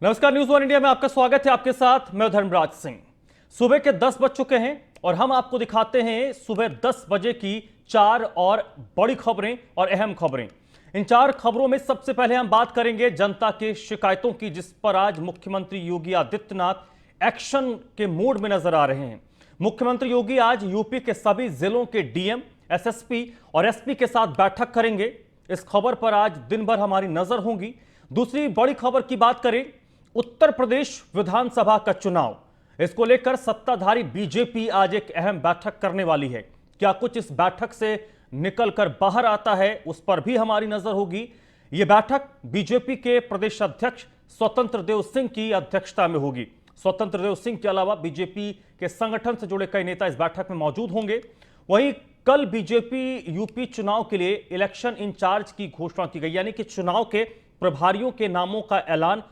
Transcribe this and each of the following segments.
नमस्कार, news one India में आपका स्वागत है। आपके साथ मैं धर्मराज सिंह। सुबह के 10 बज चुके हैं और हम आपको दिखाते हैं सुबह 10 बजे की 4 और बड़ी खबरें और अहम खबरें। इन 4 खबरों में सबसे पहले हम बात करेंगे जनता के शिकायतों की, जिस पर आज मुख्यमंत्री योगी आदित्यनाथ एक्शन के मूड में नजर आ रहे हैं। मुख्यमंत्री योगी आज यूपी के सभी जिलों के डीएम, एसएसपी और एसपी के साथ बैठक करेंगे। इस खबर पर आज दिन भर हमारी नजर होगी। दूसरी बड़ी खबर की बात करें, उत्तर प्रदेश विधानसभा का चुनाव, इसको लेकर सत्ताधारी बीजेपी आज एक अहम बैठक करने वाली है। क्या कुछ इस बैठक से निकलकर बाहर आता है, उस पर भी हमारी नजर होगी। यह बैठक बीजेपी के प्रदेश अध्यक्ष स्वतंत्र देव सिंह की अध्यक्षता में होगी। स्वतंत्र देव सिंह के अलावा बीजेपी के संगठन से जुड़े कई नेता इस बैठक में मौजूद होंगे। वहीं कल बीजेपी यूपी चुनाव के लिए इलेक्शन इंचार्ज की घोषणा की गई, यानी कि चुनाव के प्रभारियों के नामों का ऐलान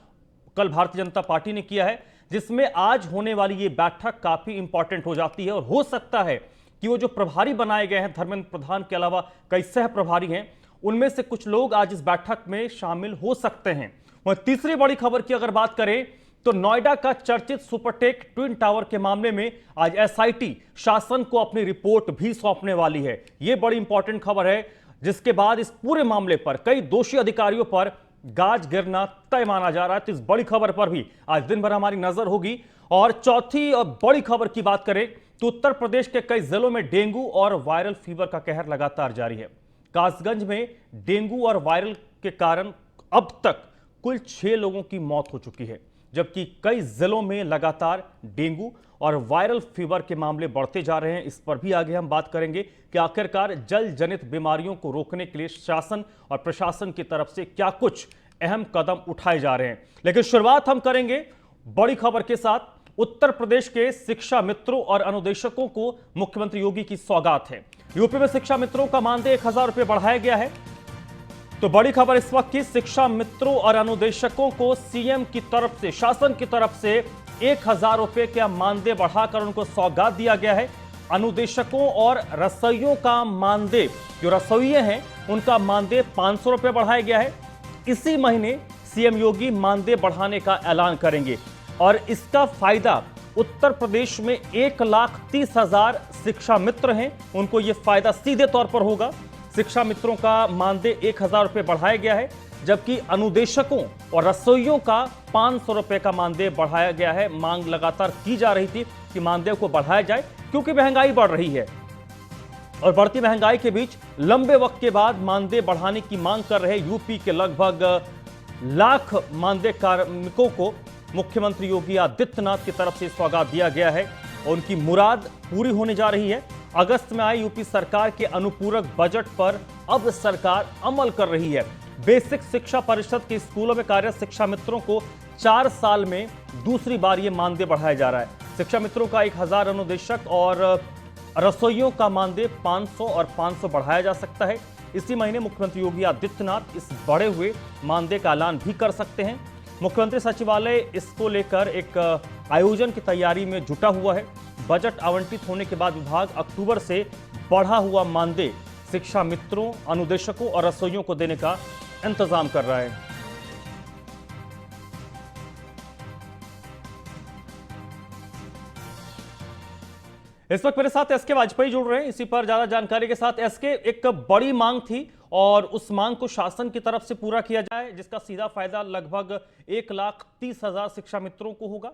कल भारतीय जनता पार्टी ने किया है, जिसमें आज होने वाली ये बैठक काफी इंपॉर्टेंट हो जाती है। और हो सकता है कि वो जो प्रभारी बनाए गए हैं, धर्मेंद्र प्रधान के अलावा कई सह प्रभारी हैं, उनमें से कुछ लोग आज इस बैठक में शामिल हो सकते हैं। वहीं तीसरी बड़ी खबर की अगर बात करें तो नोएडा का चर्चित सुपरटेक ट्विन टावर के मामले में आज एसआईटी शासन को अपनी रिपोर्ट भी सौंपने वाली है। यह बड़ी इंपॉर्टेंट खबर है, जिसके बाद इस पूरे मामले पर कई दोषी अधिकारियों पर गाज गिरना तय माना जा रहा है। तो इस बड़ी खबर पर भी आज दिन भर हमारी नजर होगी। और चौथी और बड़ी खबर की बात करें तो उत्तर प्रदेश के कई जिलों में डेंगू और वायरल फीवर का कहर लगातार जारी है। कासगंज में डेंगू और वायरल के कारण अब तक कुल 6 लोगों की मौत हो चुकी है, जबकि कई जिलों में लगातार डेंगू और वायरल फीवर के मामले बढ़ते जा रहे हैं। इस पर भी आगे हम बात करेंगे कि आखिरकार जल जनित बीमारियों को रोकने के लिए शासन और प्रशासन की तरफ से क्या कुछ अहम कदम उठाए जा रहे हैं। लेकिन शुरुआत हम करेंगे बड़ी खबर के साथ। उत्तर प्रदेश के शिक्षा मित्रों और अनुदेशकों को मुख्यमंत्री योगी की सौगात है। यूपी में शिक्षा मित्रों का मानदेय 1000 रुपये बढ़ाया गया है। तो बड़ी खबर इस वक्त की, शिक्षा मित्रों और अनुदेशकों को सीएम की तरफ से, शासन की तरफ से 1000 रुपये का मानदेय बढ़ाकर उनको सौगात दिया गया है। अनुदेशकों और रसोइयों का मानदेय, जो रसोइये हैं उनका मानदेय 500 रुपये बढ़ाया गया है। इसी महीने सीएम योगी मानदेय बढ़ाने का ऐलान करेंगे और इसका फायदा उत्तर प्रदेश में 1,30,000 शिक्षा मित्र हैं, उनको यह फायदा सीधे तौर पर होगा। शिक्षा मित्रों का मानदेय 1000 रुपये बढ़ाया गया है, जबकि अनुदेशकों और रसोइयों का 500 रुपये का मानदेय बढ़ाया गया है। मांग लगातार की जा रही थी कि मानदेय को बढ़ाया जाए, क्योंकि महंगाई बढ़ रही है और बढ़ती महंगाई के बीच लंबे वक्त के बाद मानदेय बढ़ाने की मांग कर रहे यूपी के लगभग लाख मानदेय कार्मिकों को मुख्यमंत्री योगी आदित्यनाथ की तरफ से सौगात दिया गया है और उनकी मुराद पूरी होने जा रही है। अगस्त में आई यूपी सरकार के अनुपूरक बजट पर अब सरकार अमल कर रही है। बेसिक शिक्षा परिषद के स्कूलों में कार्यरत शिक्षा मित्रों को 4 साल में दूसरी बार यह मानदेय बढ़ाया जा रहा है। शिक्षा मित्रों का 1000, अनुदेशक और रसोइयों का मानदेय 500 और 500 बढ़ाया जा सकता है। इसी महीने मुख्यमंत्री योगी आदित्यनाथ इस बढ़े हुए मानदेय का ऐलान भी कर सकते हैं। मुख्यमंत्री सचिवालय इसको लेकर एक आयोजन की तैयारी में जुटा हुआ है। बजट आवंटित होने के बाद विभाग अक्टूबर से बढ़ा हुआ मानदेय शिक्षा मित्रों, अनुदेशकों और रसोइयों को देने का इंतजाम कर रहा है। इस वक्त मेरे साथ एसके वाजपेयी जुड़ रहे हैं। इसी पर ज्यादा जानकारी के साथ एसके, एक बड़ी मांग थी और उस मांग को शासन की तरफ से पूरा किया जाए, जिसका सीधा फायदा लगभग 1,30,000 शिक्षा मित्रों को होगा।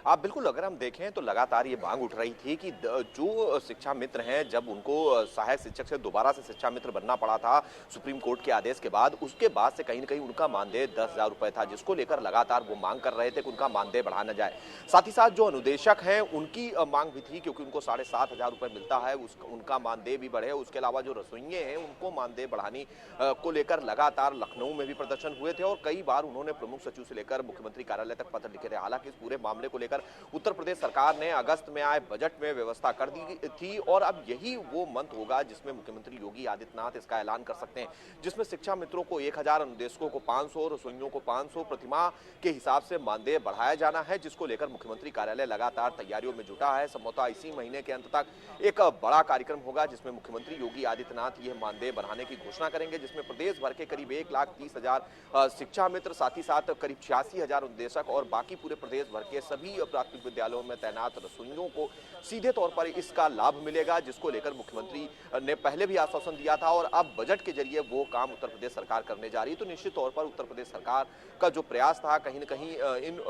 आप बिल्कुल, अगर हम देखें तो लगातार ये मांग उठ रही थी कि जो शिक्षा मित्र हैं, जब उनको सहायक शिक्षक से दोबारा से शिक्षा मित्र बनना पड़ा था सुप्रीम कोर्ट के आदेश के बाद, उसके बाद से कहीं न कहीं उनका मानदेय 10,000 रुपए था, जिसको लेकर लगातार वो मांग कर रहे थे कि उनका मानदेय बढ़ाना जाए। साथ ही साथ जो अनुदेशक हैं उनकी मांग भी थी, क्योंकि उनको 7,500 रुपए मिलता है, उनका मानदेय भी बढ़े। उसके अलावा जो रसोइये हैं उनको मानदेय बढ़ाने को लेकर लगातार लखनऊ में भी प्रदर्शन हुए थे और कई बार उन्होंने प्रमुख सचिव से लेकर मुख्यमंत्री कार्यालय तक पत्र लिखे थे। हालांकि इस पूरे मामले को लेकर लेकर उत्तर प्रदेश सरकार ने अगस्त में आए बजट में व्यवस्था कर दी थी और अब यही वो मंथ होगा जिसमें मुख्यमंत्री योगी आदित्यनाथ इसका ऐलान कर सकते हैं, जिसमें शिक्षा मित्रों को 1000, अनुदेशकों को 500, रसोइयों को 500 प्रतिमाह के हिसाब से मानदेय बढ़ाया जाना है, जिसको लेकर मुख्यमंत्री कार्यालय लगातार तैयारियों में जुटा है। संभवतः इसी महीने के अंत तक एक बड़ा कार्यक्रम होगा जिसमें मुख्यमंत्री योगी आदित्यनाथ यह मानदेय बढ़ाने की घोषणा करेंगे, जिसमें प्रदेश भर के करीब 1,30,000 शिक्षा मित्र, साथ ही साथ करीब 86,000 अनुदेशक और बाकी पूरे प्रदेश भर के सभी प्राथमिक विद्यालयों में तैनात रसोइयों को सीधे तौर पर इसका लाभ मिलेगा, जिसको लेकर मुख्यमंत्री ने पहले भी आश्वासन दिया था और अब बजट के जरिए वो काम उत्तर प्रदेश सरकार करने जा रही है। तो निश्चित तौर पर उत्तर प्रदेश सरकार का जो प्रयास था कहीं न कहीं इन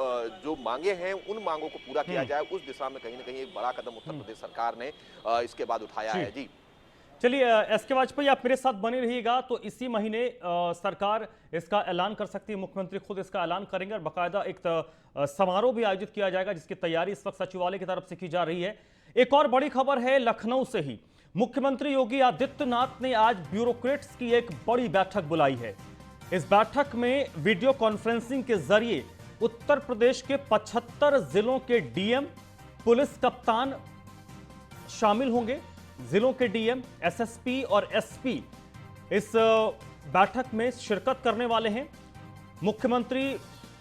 जो मांगे हैं उन मांगों को पूरा किया जाए, उस दिशा में कहीं न कहीं एक बड़ा कदम उत्तर प्रदेश सरकार ने इसके बाद उठाया है। जी चलिए एसके वाजपेयी, आप मेरे साथ बने रहिएगा। तो इसी महीने सरकार इसका ऐलान कर सकती है, मुख्यमंत्री खुद इसका ऐलान करेंगे और बाकायदा एक समारोह भी आयोजित किया जाएगा, जिसकी तैयारी इस वक्त सचिवालय की तरफ से की जा रही है। एक और बड़ी खबर है लखनऊ से ही। मुख्यमंत्री योगी आदित्यनाथ ने आज ब्यूरोक्रेट्स की एक बड़ी बैठक बुलाई है। इस बैठक में वीडियो कॉन्फ्रेंसिंग के जरिए उत्तर प्रदेश के 75 जिलों के डीएम, पुलिस कप्तान शामिल होंगे। जिलों के डीएम, एसएसपी और एसपी इस बैठक में शिरकत करने वाले हैं। मुख्यमंत्री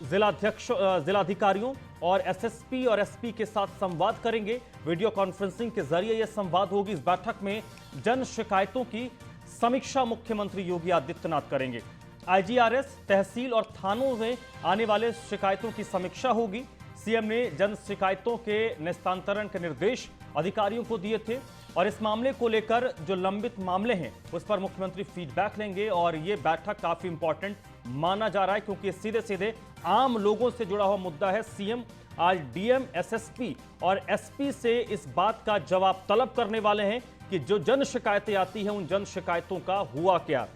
जिलाधिकारियों और एसएसपी और एसपी के साथ संवाद करेंगे। वीडियो कॉन्फ्रेंसिंग के जरिए यह संवाद होगी। इस बैठक में जन शिकायतों की समीक्षा मुख्यमंत्री योगी आदित्यनाथ करेंगे। आईजीआरएस, तहसील और थानों में आने वाले शिकायतों की समीक्षा होगी। सीएम ने जन शिकायतों के निस्तांतरण के निर्देश अधिकारियों को दिए थे और इस मामले को लेकर जो लंबित मामले हैं उस पर मुख्यमंत्री फीडबैक लेंगे। और ये बैठक काफी इंपॉर्टेंट माना जा रहा है क्योंकि सीधे सीधे आम लोगों से जुड़ा हुआ मुद्दा है। सीएम आज डीएम, एसएसपी और एसपी से इस बात का जवाब तलब करने वाले हैं कि जो जन शिकायतें आती हैं उन जन शिकायतों का हुआ क्या,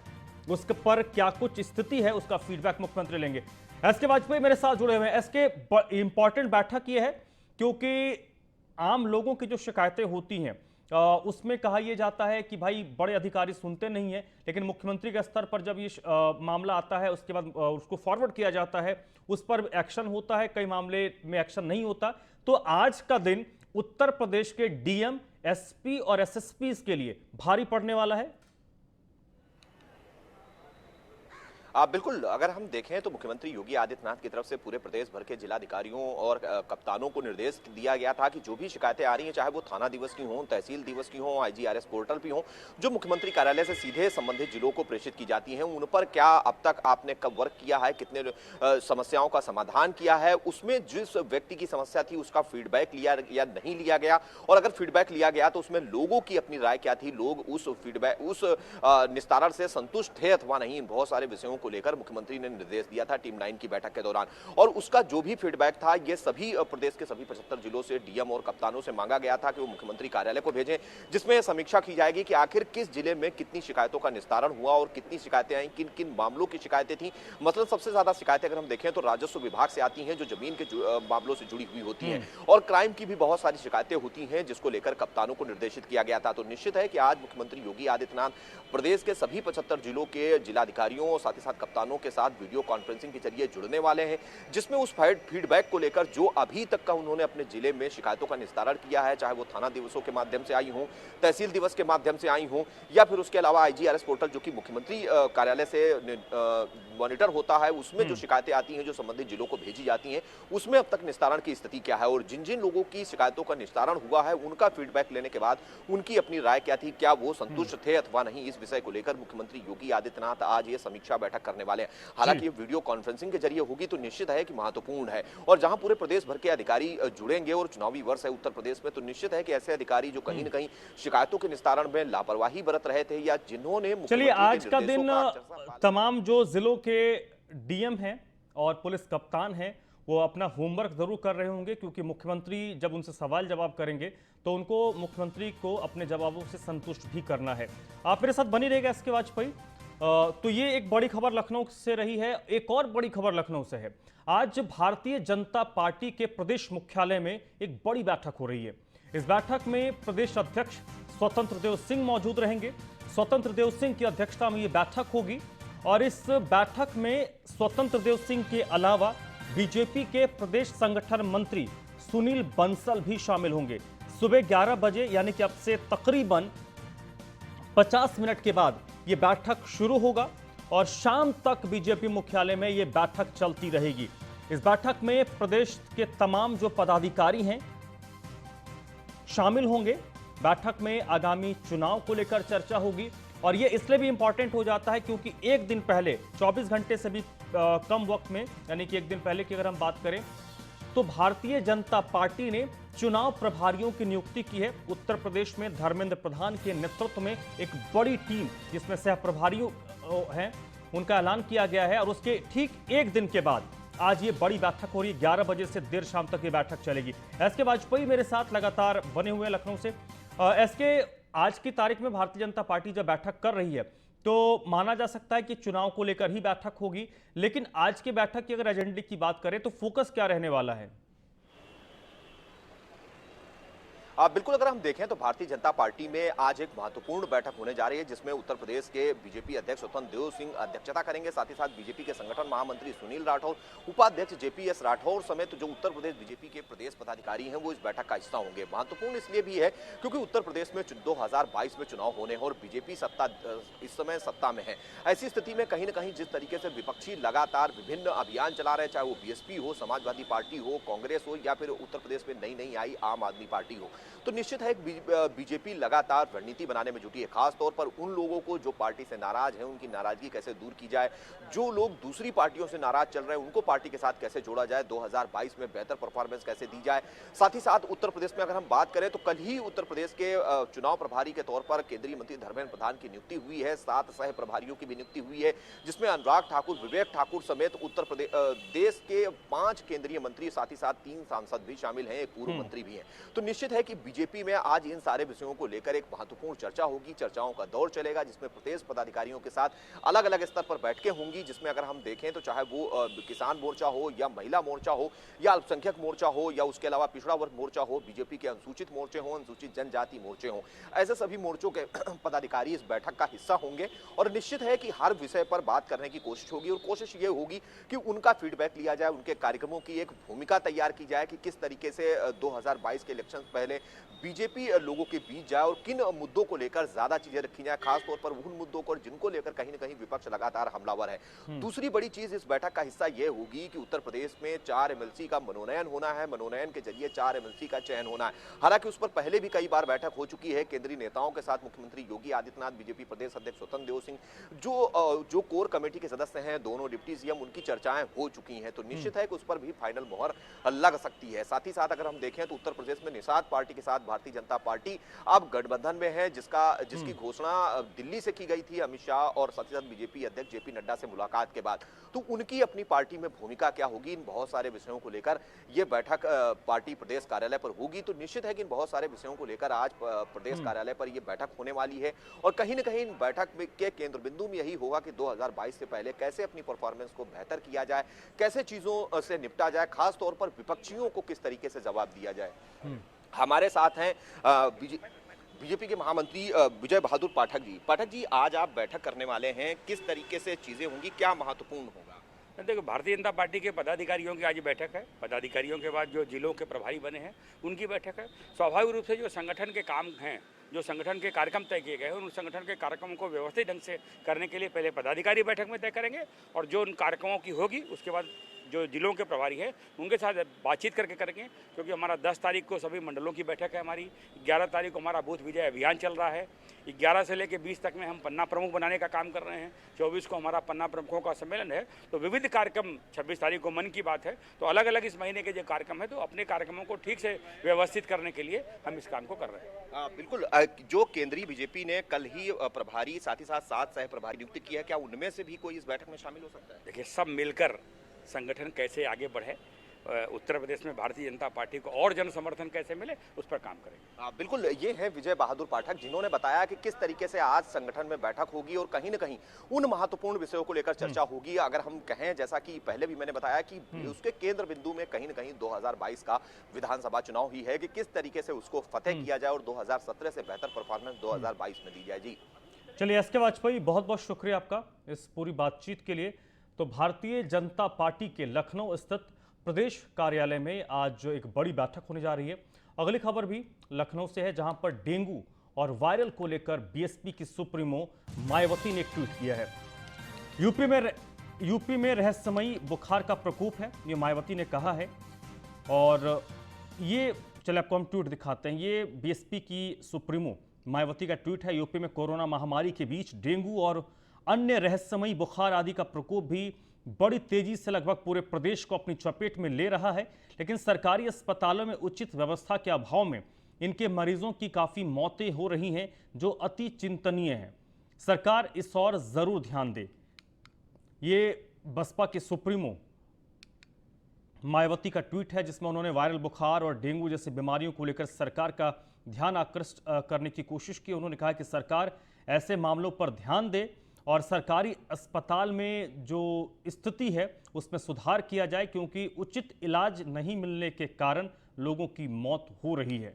उसके पर क्या कुछ स्थिति है, उसका फीडबैक मुख्यमंत्री लेंगे। एसके वाजपेयी मेरे साथ जुड़े हुए हैं। एसके, इंपॉर्टेंट बैठक ये है क्योंकि आम लोगों की जो शिकायतें होती हैं उसमें कहा यह जाता है कि भाई बड़े अधिकारी सुनते नहीं है, लेकिन मुख्यमंत्री के स्तर पर जब ये मामला आता है उसके बाद उसको फॉरवर्ड किया जाता है, उस पर एक्शन होता है, कई मामले में एक्शन नहीं होता। तो आज का दिन उत्तर प्रदेश के डीएम, एसपी और एसएसपी के लिए भारी पड़ने वाला है। बिल्कुल, अगर हम देखें तो मुख्यमंत्री योगी आदित्यनाथ की तरफ से पूरे प्रदेश भर के जिलाधिकारियों और कप्तानों को निर्देश दिया गया था कि जो भी शिकायतें आ रही हैं, चाहे वो थाना दिवस की हों, तहसील दिवस की हों, आईजीआरएस पोर्टल भी हों, जो मुख्यमंत्री कार्यालय से सीधे संबंधित जिलों को प्रेषित की जाती हैं, उन पर क्या अब तक आपने कब वर्क किया है, कितने समस्याओं का समाधान किया है, उसमें जिस व्यक्ति की समस्या थी उसका फीडबैक लिया या नहीं लिया गया, और अगर फीडबैक लिया गया तो उसमें लोगों की अपनी राय क्या थी, लोग उस फीडबैक, उस निस्तारण से संतुष्ट थे अथवा नहीं। बहुत सारे विषयों को लेकर मुख्यमंत्री ने निर्देश दिया था टीम 9 की बैठक के दौरान, और उसका जो भी फीडबैक था ये सभी प्रदेश के सभी 75 जिलों से डीएम और कप्तानों से मांगा गया था कि वो मुख्यमंत्री कार्यालय को भेजें, जिसमें समीक्षा की जाएगी कि आखिर किस जिले में कितनी शिकायतों का निस्तारण हुआ और कितनी शिकायतें आई, किन किन मामलों की शिकायतें थी। मतलब सबसे ज्यादा शिकायतें अगर हम देखें तो राजस्व विभाग से आती हैं, जो जमीन के मामलों से जुड़ी हुई होती हैं, और क्राइम की भी बहुत सारी शिकायतें होती हैं, जिसको लेकर कप्तानों को निर्देशित किया गया था। तो निश्चित है कि आज मुख्यमंत्री योगी आदित्यनाथ प्रदेश के सभी 75 जिलों के जिलाधिकारियों और साथ ही साथ कप्तानों के साथ वीडियो कॉन्फ्रेंसिंग के जरिए जुड़ने वाले हैं, जिसमें उस फीडबैक को लेकर जो अभी तक का उन्होंने अपने जिले में शिकायतों का निस्तारण किया है, चाहे वो थाना दिवसों के माध्यम से आई हो, तहसील दिवस के माध्यम से आई हो, या फिर उसके अलावा आईजीआरएस पोर्टल जो कि मुख्यमंत्री कार्यालय से मॉनिटर होता है, उसमें जो शिकायतें आती हैं, जो संबंधित जिलों को भेजी जाती हैं, उसमें अब तक निस्तारण की स्थिति क्या है, और जिन जिन लोगों की शिकायतों का निस्तारण हुआ है उनका फीडबैक लेने के बाद उनकी अपनी राय क्या थी, क्या वो संतुष्ट थे अथवा नहीं, इस विषय को लेकर मुख्यमंत्री योगी आदित्यनाथ आज ये समीक्षा बैठक करने वाले हैं। हालांकि ये वीडियो कॉन्फ्रेंसिंग के जरिए होगी तो निश्चित है कि महत्वपूर्ण है, और जहां पूरे प्रदेश भर के अधिकारी जुड़ेंगे और चुनावी वर्ष है उत्तर प्रदेश में, तो निश्चित है कि ऐसे अधिकारी जो कहीं न कहीं शिकायतों के निस्तारण में लापरवाही बरत रहे थे या जिन्होंने, चलिए आज का दिन तमाम जो जिलों के डीएम हैं और पुलिस कप्तान हैं वो अपना होमवर्क जरूर कर रहे होंगे, क्योंकि मुख्यमंत्री जब उनसे सवाल जवाब करेंगे तो उनको मुख्यमंत्री को अपने जवाबों से संतुष्ट भी करना है। आप मेरे साथ बनी रहेगा एसके वाजपेयी। तो ये एक बड़ी खबर लखनऊ से रही है। एक और बड़ी खबर लखनऊ से है। आज भारतीय जनता पार्टी के प्रदेश मुख्यालय में एक बड़ी बैठक हो रही है। इस बैठक में प्रदेश अध्यक्ष स्वतंत्र देव सिंह मौजूद रहेंगे। स्वतंत्र देव सिंह की अध्यक्षता में ये बैठक होगी, और इस बैठक में स्वतंत्र देव सिंह के अलावा बीजेपी के प्रदेश संगठन मंत्री सुनील बंसल भी शामिल होंगे। सुबह 11 बजे यानी कि अब से तकरीबन 50 मिनट के बाद यह बैठक शुरू होगा और शाम तक बीजेपी मुख्यालय में यह बैठक चलती रहेगी। इस बैठक में प्रदेश के तमाम जो पदाधिकारी हैं शामिल होंगे। बैठक में आगामी चुनाव को लेकर चर्चा होगी और यह इसलिए भी इंपॉर्टेंट हो जाता है क्योंकि एक दिन पहले 24 घंटे से भी कम वक्त में यानी कि एक दिन पहले की अगर हम बात करें तो भारतीय जनता पार्टी ने चुनाव प्रभारियों की नियुक्ति की है। उत्तर प्रदेश में धर्मेंद्र प्रधान के नेतृत्व में एक बड़ी टीम जिसमें सह प्रभारियों हैं उनका ऐलान किया गया है और उसके ठीक एक दिन के बाद आज ये बड़ी बैठक हो रही है। 11 बजे से देर शाम तक ये बैठक चलेगी। एसके वाजपेयी मेरे साथ लगातार बने हुए हैं लखनऊ से। एसके, आज की तारीख में भारतीय जनता पार्टी जब बैठक कर रही है तो माना जा सकता है कि चुनाव को लेकर ही बैठक होगी, लेकिन आज की बैठक की अगर एजेंडे की बात करें तो फोकस क्या रहने वाला है? बिल्कुल, अगर हम देखें तो भारतीय जनता पार्टी में आज एक महत्वपूर्ण बैठक होने जा रही है जिसमें उत्तर प्रदेश के बीजेपी अध्यक्ष स्वतंत्र देव सिंह अध्यक्षता करेंगे। साथ ही साथ बीजेपी के संगठन महामंत्री सुनील राठौर, उपाध्यक्ष जेपीएस राठौर समेत जो उत्तर प्रदेश बीजेपी के प्रदेश पदाधिकारी हैं वो इस बैठक का हिस्सा होंगे। महत्वपूर्ण इसलिए भी है क्योंकि उत्तर प्रदेश में 2022 में चुनाव होने हैं और बीजेपी इस समय सत्ता में है। ऐसी स्थिति में कहीं ना कहीं जिस तरीके से विपक्षी लगातार विभिन्न अभियान चला रहे, चाहे वो बीएसपी हो, समाजवादी पार्टी हो, कांग्रेस हो या फिर उत्तर प्रदेश में नई आई आम आदमी पार्टी हो, तो निश्चित है बीजेपी लगातार रणनीति बनाने में जुटी है। खास तौर पर उन लोगों को जो पार्टी से नाराज हैं उनकी नाराजगी कैसे दूर की जाए, जो लोग दूसरी पार्टियों से नाराज चल रहे हैं उनको पार्टी के साथ कैसे जोड़ा जाए, 2022 में बेहतर परफॉर्मेंस कैसे दी जाए। साथ ही साथ उत्तर प्रदेश में अगर हम बात करें तो कल ही उत्तर प्रदेश के चुनाव प्रभारी के तौर पर केंद्रीय मंत्री धर्मेंद्र प्रधान की नियुक्ति हुई है। 7 सह प्रभारियों की भी नियुक्ति हुई है जिसमें अनुराग ठाकुर, विवेक ठाकुर समेत उत्तर प्रदेश देश के 5 केंद्रीय मंत्री, साथ ही साथ 3 सांसद भी शामिल हैं, एक पूर्व मंत्री भी हैं। तो निश्चित है कि बीजेपी में आज इन सारे विषयों को लेकर एक महत्वपूर्ण चर्चा होगी। चर्चाओं का दौर चलेगा जिसमें प्रदेश पदाधिकारियों के साथ अलग अलग स्तर पर बैठकें होंगी, जिसमें अगर हम देखें तो चाहे वो किसान मोर्चा हो या महिला मोर्चा हो या अल्पसंख्यक मोर्चा हो या उसके अलावा पिछड़ा वर्ग मोर्चा हो, बीजेपी के अनुसूचित मोर्चे हो, अनुसूचित जनजाति मोर्चे हो, ऐसे सभी मोर्चों के पदाधिकारी इस बैठक का हिस्सा होंगे और निश्चित है कि हर विषय पर बात करने की कोशिश होगी और कोशिश ये होगी कि उनका फीडबैक लिया जाए, उनके कार्यक्रमों की एक भूमिका तैयार की जाए कि किस तरीके से 2022 के इलेक्शन पहले बीजेपी लोगों के बीच जाए और किन मुद्दों को लेकर ज्यादा चीजें रखी जाए, खासतौर पर उन मुद्दों को जिनको लेकर कहीं ना कहीं विपक्ष लगातार हमलावर है। दूसरी बड़ी चीज इस बैठक का हिस्सा यह होगी कि उत्तर प्रदेश में 4 एमएलसी का मनोनयन होना है, मनोनयन के जरिए 4 एमएलसी का चयन होना है। हालांकि उस पर पहले भी कई बार बैठक हो चुकी है केंद्रीय नेताओं के साथ। मुख्यमंत्री योगी आदित्यनाथ, बीजेपी प्रदेश अध्यक्ष स्वतंत्र देव सिंह, जो कोर कमेटी के सदस्य हैं, दोनों डिप्टी सीएम, उनकी चर्चाएं हो चुकी हैं। तो निश्चित है कि उस पर भी फाइनल मोहर लग सकती है। साथ ही साथ अगर हम देखें तो उत्तर प्रदेश में निषाद पार्टी के साथ भारतीय जनता पार्टी अब गठबंधन में है, जिसकी घोषणा दिल्ली से की गई थी अमित शाह और साथ ही साथ बीजेपी अध्यक्ष जेपी नड्डा से मुलाकात के बाद। तो उनकी अपनी पार्टी में भूमिका क्या होगी, इन बहुत सारे विषयों को लेकर यह बैठक पार्टी प्रदेश कार्यालय पर होगी। तो निश्चित है कि इन बहुत सारे विषयों को लेकर आज प्रदेश कार्यालय पर यह बैठक होने वाली है और कहीं ना कहीं इन बैठक के केंद्र बिंदु में यही होगा कि 2022 से पहले कैसे अपनी परफॉर्मेंस को बेहतर किया जाए, कैसे चीजों से निपटा जाए, खास तौर पर विपक्षियों को किस तरीके से जवाब दिया जाए। हमारे साथ हैं बीजेपी के महामंत्री विजय बहादुर पाठक जी। पाठक जी, आज आप बैठक करने वाले हैं, किस तरीके से चीजें होंगी, क्या महत्वपूर्ण होगा? देखो, भारतीय जनता पार्टी के पदाधिकारियों की आज बैठक है। पदाधिकारियों के बाद जो जिलों के प्रभारी बने हैं उनकी बैठक है। स्वाभाविक रूप से जो संगठन के काम हैं, जो संगठन के कार्यक्रम तय किए गए हैं, उन संगठन के कार्यक्रमों को व्यवस्थित ढंग से करने के लिए पहले पदाधिकारी बैठक में तय करेंगे और जो उन कार्यक्रमों की होगी उसके बाद जो जिलों के प्रभारी है उनके साथ बातचीत करके करेंगे। क्योंकि हमारा 10 तारीख को सभी मंडलों की बैठक है, हमारी 11 तारीख को हमारा बूथ विजय अभियान चल रहा है, 11 से लेकर 20 तक में हम पन्ना प्रमुख बनाने का काम कर रहे हैं, 24 को हमारा पन्ना प्रमुखों का सम्मेलन है। तो विविध कार्यक्रम, 26 तारीख को मन की बात है। तो अलग अलग इस महीने के जो कार्यक्रम है, तो अपने कार्यक्रमों को ठीक से व्यवस्थित करने के लिए हम इस काम को कर रहे हैं। बिल्कुल, जो केंद्रीय बीजेपी ने कल ही प्रभारी, साथ ही साथ 7 सह प्रभारी नियुक्त किया है, क्या उनमें से भी कोई इस बैठक में शामिल हो सकता है? देखिए, सब मिलकर संगठन कैसे आगे बढ़े, उत्तर प्रदेश में भारतीय जनता पार्टी को और जन समर्थन कैसे मिले, उस पर काम करेंगे। बिल्कुल, ये है विजय बहादुर पाठक, जिन्होंने बताया कि किस तरीके से आज संगठन में बैठक होगी और कहीं ना कहीं उन महत्वपूर्ण विषयों को लेकर चर्चा होगी। अगर हम कहें, जैसा कि पहले भी मैंने बताया कि उसके केंद्र बिंदु में कहीं ना कहीं 2022 का विधानसभा चुनाव ही है कि किस तरीके से उसको फतेह किया जाए और 2017 से बेहतर परफॉर्मेंस 2022 में दी जाए। जी चलिए, एसके वाजपेयी, बहुत बहुत शुक्रिया आपका इस पूरी बातचीत के लिए। तो भारतीय जनता पार्टी के लखनऊ स्थित प्रदेश कार्यालय में आज एक बड़ी बैठक होने जा रही है। अगली खबर भी लखनऊ से है, जहां पर डेंगू और वायरल को लेकर बीएसपी की सुप्रीमो मायावती ने एक ट्वीट किया है। यूपी में रहस्यमयी बुखार का प्रकोप है, ये मायावती ने कहा है। और ये चलिए आपको हम ट्वीट दिखाते हैं। ये बीएसपी की सुप्रीमो मायावती का ट्वीट है। यूपी में कोरोना महामारी के बीच डेंगू और अन्य रहस्यमयी बुखार आदि का प्रकोप भी बड़ी तेजी से लगभग पूरे प्रदेश को अपनी चपेट में ले रहा है, लेकिन सरकारी अस्पतालों में उचित व्यवस्था के अभाव में इनके मरीजों की काफी मौतें हो रही हैं, जो अति चिंतनीय है। सरकार इस और जरूर ध्यान दे। ये बसपा के सुप्रीमो मायावती का ट्वीट है, जिसमें उन्होंने वायरल बुखार और डेंगू जैसी बीमारियों को लेकर सरकार का ध्यान आकृष्ट करने की कोशिश की। उन्होंने कहा कि सरकार ऐसे मामलों पर ध्यान दे और सरकारी अस्पताल में जो स्थिति है उसमें सुधार किया जाए, क्योंकि उचित इलाज नहीं मिलने के कारण लोगों की मौत हो रही है।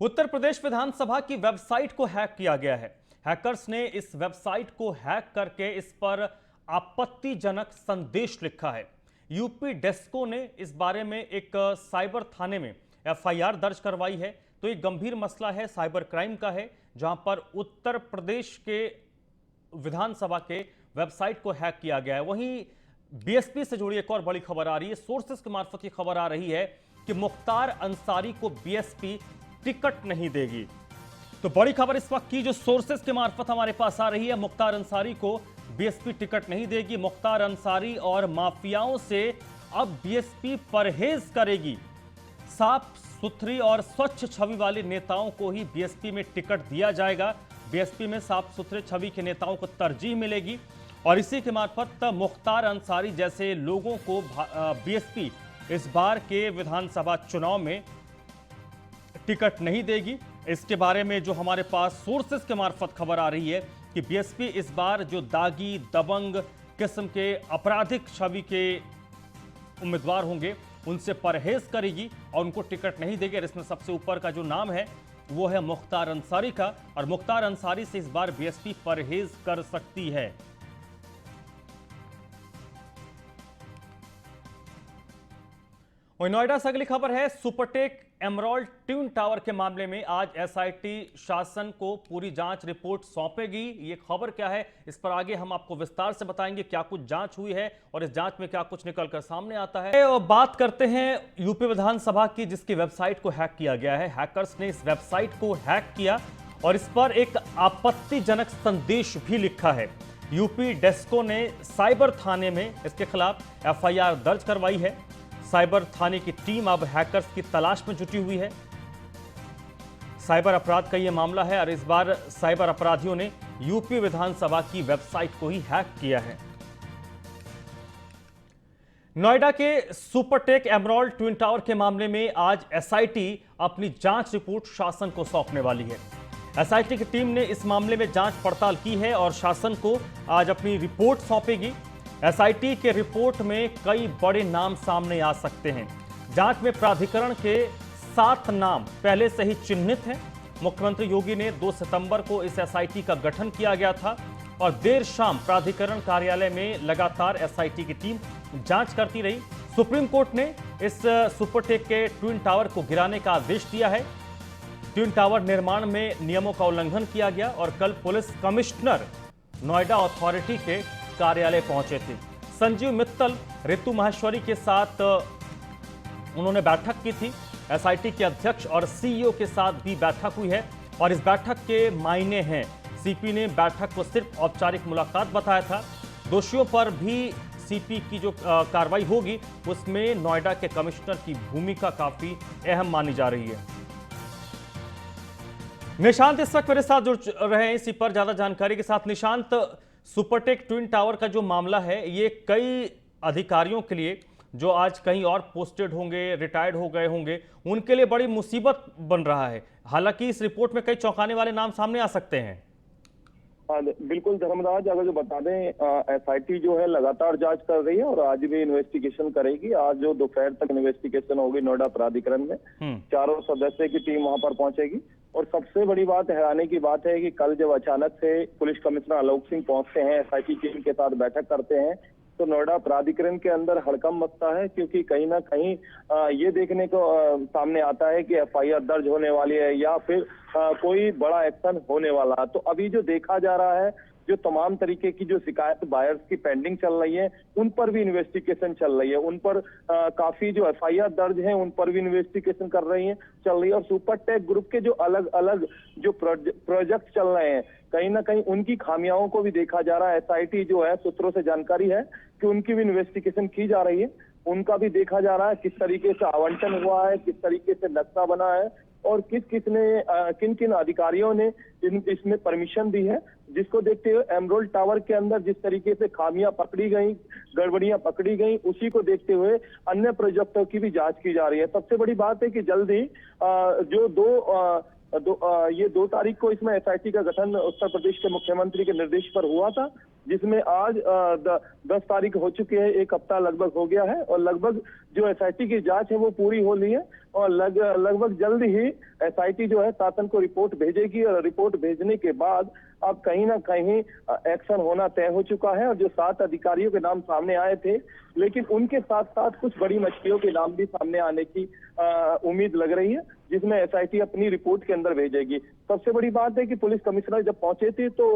उत्तर प्रदेश विधानसभा की वेबसाइट को हैक किया गया है। हैकर्स ने इस वेबसाइट को हैक करके इस पर आपत्तिजनक संदेश लिखा है। यूपी डेस्को ने इस बारे में एक साइबर थाने में एफआईआर दर्ज करवाई है। तो एक गंभीर मसला है, साइबर क्राइम का है, जहां पर उत्तर प्रदेश के विधानसभा के वेबसाइट को हैक किया गया है। वहीं बीएसपी से जुड़ी एक और बड़ी खबर आ रही है। सोर्सेस के मार्फत ये खबर आ रही है कि मुख्तार अंसारी को बीएसपी टिकट नहीं देगी। तो बड़ी खबर इस वक्त की जो सोर्सेस के मार्फत हमारे पास आ रही है, मुख्तार अंसारी को बीएसपी टिकट नहीं देगी। मुख्तार अंसारी और माफियाओं से अब बीएसपी परहेज करेगी। साफ सुथरी और स्वच्छ छवि वाले नेताओं को ही बीएसपी में टिकट दिया जाएगा। बीएसपी में साफ सुथरे छवि के नेताओं को तरजीह मिलेगी और इसी के मार्फत मुख्तार अंसारी जैसे लोगों को बीएसपी इस बार के विधानसभा चुनाव में टिकट नहीं देगी। इसके बारे में जो हमारे पास सोर्सेस के मार्फत खबर आ रही है कि बीएसपी इस बार जो दागी दबंग किस्म के आपराधिक छवि के उम्मीदवार होंगे उनसे परहेज करेगी और उनको टिकट नहीं देगी। और इसमें सबसे ऊपर का जो नाम है वो है मुख्तार अंसारी का, और मुख्तार अंसारी से इस बार बीएसपी परहेज कर सकती है। और नोएडा से अगली खबर है। सुपरटेक एमराल्ड ट्विन टावर के मामले में आज एसआईटी शासन को पूरी जांच रिपोर्ट सौंपेगी। ये खबर क्या है, इस पर आगे हम आपको विस्तार से बताएंगे। क्या कुछ जांच हुई है और इस जांच में क्या कुछ निकलकर सामने आता है। और बात करते हैं यूपी विधानसभा की, जिसकी वेबसाइट को हैक किया गया है। हैकर्स ने इस वेबसाइट को हैक किया और इस पर एक आपत्तिजनक संदेश भी लिखा है। यूपी डेस्को ने साइबर थाने में इसके खिलाफ एफआईआर दर्ज करवाई है। साइबर थाने की टीम अब हैकर्स की तलाश में जुटी हुई है। साइबर अपराध का यह मामला है और इस बार साइबर अपराधियों ने यूपी विधानसभा की वेबसाइट को ही हैक किया है। नोएडा के सुपरटेक एमराल्ड ट्विन टावर के मामले में आज एसआईटी अपनी जांच रिपोर्ट शासन को सौंपने वाली है। एसआईटी की टीम ने इस मामले में जांच पड़ताल की है और शासन को आज अपनी रिपोर्ट सौंपेगी। एसआईटी के रिपोर्ट में कई बड़े नाम सामने आ सकते हैं। जांच में प्राधिकरण के 7 नाम पहले से ही चिन्हित हैं। मुख्यमंत्री योगी ने 2 सितंबर को इस एसआईटी का गठन किया गया था और देर शाम प्राधिकरण कार्यालय में लगातार एसआईटी की टीम जांच करती रही। सुप्रीम कोर्ट ने इस सुपरटेक के ट्विन टावर को गिराने का आदेश दिया है। ट्विन टावर निर्माण में नियमों का उल्लंघन किया गया और कल पुलिस कमिश्नर नोएडा अथॉरिटी के कार्यालय पहुंचे थे। संजीव मित्तल, ऋतु माहेश्वरी के साथ उन्होंने बैठक की थी। एसआईटी के अध्यक्ष और सीईओ के साथ भी बैठक हुई है और इस बैठक के मायने हैं। सीपी ने बैठक को सिर्फ औपचारिक मुलाकात बताया था। दोषियों पर भी सीपी की जो कार्रवाई होगी उसमें नोएडा के कमिश्नर की भूमिका काफी अहम मानी जा रही है। निशांत इस वक्त मेरे साथ जुड़ रहे हैं इसी पर ज्यादा जानकारी के साथ। निशांत, सुपरटेक ट्विन टावर का जो मामला है ये कई अधिकारियों के लिए जो आज कहीं और पोस्टेड होंगे, रिटायर्ड हो गए होंगे, उनके लिए बड़ी मुसीबत बन रहा है। हालांकि इस रिपोर्ट में कई चौंकाने वाले नाम सामने आ सकते हैं। बिल्कुल धर्मराज, अगर जो बता दें एसआईटी जो है लगातार जांच कर रही है और आज भी इन्वेस्टिगेशन करेगी। आज जो दोपहर तक इन्वेस्टिगेशन होगी नोएडा प्राधिकरण में, 4 सदस्य की टीम वहां पर पहुंचेगी और सबसे बड़ी बात हैरानी की बात है कि कल जब अचानक से पुलिस कमिश्नर आलोक सिंह पहुंचते हैं, एसआईटी टीम के साथ बैठक करते हैं, तो नोएडा प्राधिकरण के अंदर हड़कंप मचता है, क्योंकि कहीं ना कहीं ये देखने को सामने आता है कि एफआईआर दर्ज होने वाली है या फिर कोई बड़ा एक्शन होने वाला है। तो अभी जो देखा जा रहा है, जो तमाम तरीके की जो शिकायत बायर्स की पेंडिंग चल रही है, उन पर भी इन्वेस्टिगेशन चल रही है, उन पर काफी जो एफआईआर दर्ज है उन पर भी इन्वेस्टिगेशन चल रही है। और सुपरटेक ग्रुप के जो अलग अलग जो प्रोजेक्ट चल रहे हैं, कहीं ना कहीं उनकी खामियाओं को भी देखा जा रहा है। एसआईटी जो है, सूत्रों से जानकारी है कि उनकी भी इन्वेस्टिगेशन की जा रही है, उनका भी देखा जा रहा है किस तरीके से आवंटन हुआ है, किस तरीके से नक्शा बना है और किन किन अधिकारियों ने इसमें परमिशन दी है, जिसको देखते हुए एमरोल्ड टावर के अंदर जिस तरीके से खामियां पकड़ी गई, गड़बड़ियां पकड़ी गई, उसी को देखते हुए अन्य प्रोजेक्टों की भी जांच की जा रही है। सबसे बड़ी बात है कि जल्द ही ये 2 तारीख को इसमें एसआईटी का गठन उत्तर प्रदेश के मुख्यमंत्री के निर्देश पर हुआ था, जिसमें आज 10 तारीख हो चुकी है, 1 हफ्ता लगभग हो गया है और लगभग जो एसआईटी की जांच है वो पूरी हो ली है और लगभग जल्द ही एसआईटी जो है शासन को रिपोर्ट भेजेगी और रिपोर्ट भेजने के बाद अब कहीं ना कहीं एक्शन होना तय हो चुका है। और जो 7 अधिकारियों के नाम सामने आए थे, लेकिन उनके साथ साथ कुछ बड़ी मछलियों के नाम भी सामने आने की उम्मीद लग रही है, जिसमें एसआईटी अपनी रिपोर्ट के अंदर भेजेगी। सबसे बड़ी बात है कि पुलिस कमिश्नर जब पहुंचे थे तो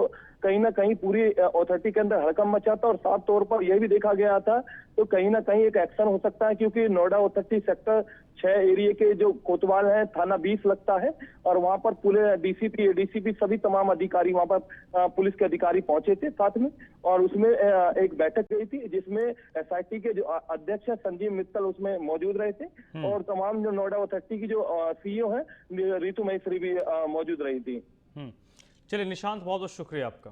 कहीं ना कहीं पूरी अथॉरिटी के अंदर हड़कंप मचा था और साफ तौर पर यह भी देखा गया था तो कहीं ना कहीं एक एक्शन हो सकता है, क्योंकि नोएडा अथॉरिटी सेक्टर 6 एरिया के जो कोतवाल है, थाना 20 लगता है और वहां पर पूरे डीसीपी, एडीसीपी सभी तमाम अधिकारी वहां पर पुलिस के अधिकारी पहुंचे थे साथ में, और उसमें एक बैठक हुई थी जिसमें एसआईटी के जो अध्यक्ष है संजीव मित्तल उसमें मौजूद रहे थे और तमाम जो नोएडा अथॉरिटी की जो सीईओ है रितु महेश्वरी भी मौजूद रही थी। चलिए निशांत, बहुत बहुत शुक्रिया आपका।